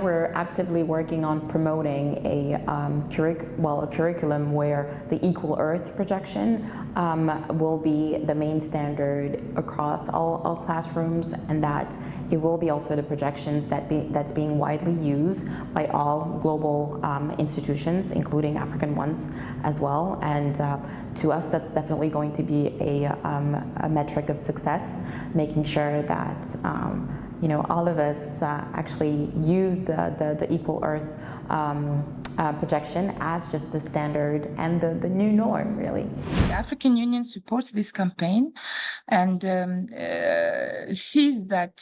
We're actively working on promoting a curriculum where the equal Earth projection will be the main standard across all classrooms, and that it will be also the projections that's being widely used by all global institutions, including African ones as well. And to us, that's definitely going to be a metric of success, making sure that all of us actually use the equal Earth projection as just the standard and the new norm, really. The African Union supports this campaign and sees that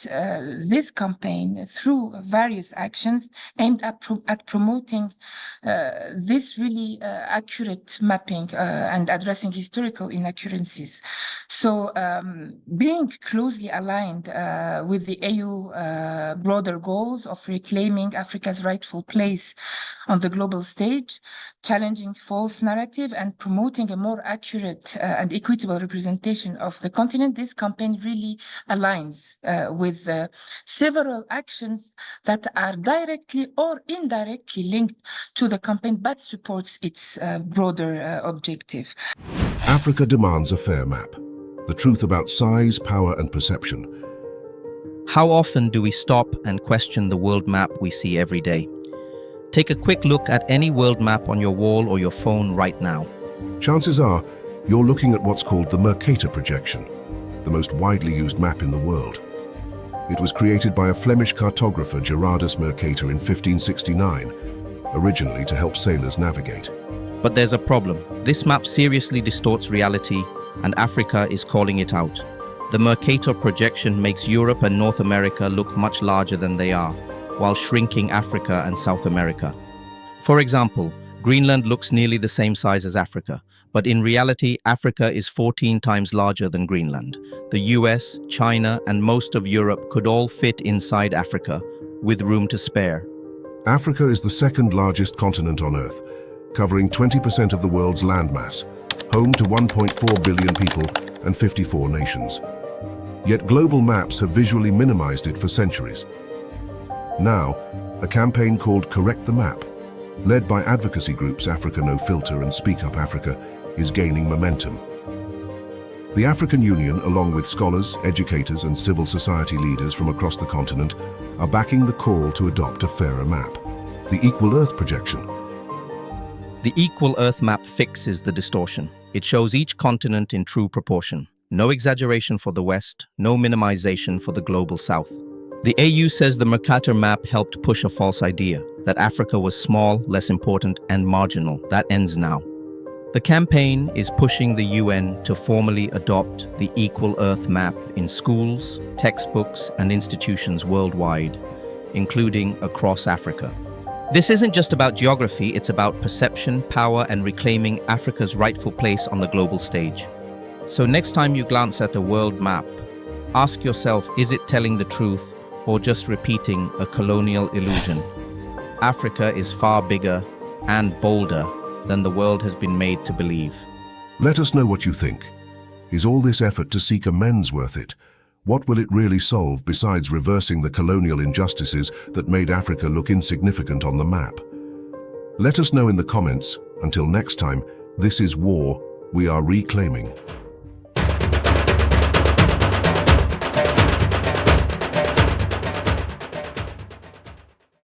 this campaign, through various actions aimed at promoting this really accurate mapping and addressing historical inaccuracies. So being closely aligned with the AU broader goals of reclaiming Africa's rightful place on the global stage, challenging false narrative, and promoting a more accurate and equitable representation of the continent, this campaign really aligns with several actions that are directly or indirectly linked to the campaign, but supports its broader objective. Africa demands a fair map. The truth about size, power, and perception. How often do we stop and question the world map we see every day? Take a quick look at any world map on your wall or your phone right now. Chances are, you're looking at what's called the Mercator projection, the most widely used map in the world. It was created by a Flemish cartographer, Gerardus Mercator, in 1569, originally to help sailors navigate. But there's a problem. This map seriously distorts reality, and Africa is calling it out. The Mercator projection makes Europe and North America look much larger than they are, while shrinking Africa and South America. For example, Greenland looks nearly the same size as Africa, but in reality, Africa is 14 times larger than Greenland. The US, China, and most of Europe could all fit inside Africa, with room to spare. Africa is the second largest continent on Earth, covering 20% of the world's landmass, home to 1.4 billion people and 54 nations. Yet global maps have visually minimized it for centuries. Now, a campaign called Correct the Map, led by advocacy groups Africa No Filter and Speak Up Africa, is gaining momentum. The African Union, along with scholars, educators, and civil society leaders from across the continent, are backing the call to adopt a fairer map, the Equal Earth projection. The Equal Earth map fixes the distortion. It shows each continent in true proportion. No exaggeration for the West, no minimization for the global South. The AU says the Mercator map helped push a false idea, that Africa was small, less important, and marginal. That ends now. The campaign is pushing the UN to formally adopt the Equal Earth map in schools, textbooks, and institutions worldwide, including across Africa. This isn't just about geography, it's about perception, power, and reclaiming Africa's rightful place on the global stage. So next time you glance at a world map, ask yourself, is it telling the truth or just repeating a colonial illusion? Africa is far bigger and bolder than the world has been made to believe. Let us know what you think. Is all this effort to seek amends worth it? What will it really solve besides reversing the colonial injustices that made Africa look insignificant on the map? Let us know in the comments. Until next time, this is War, we are reclaiming.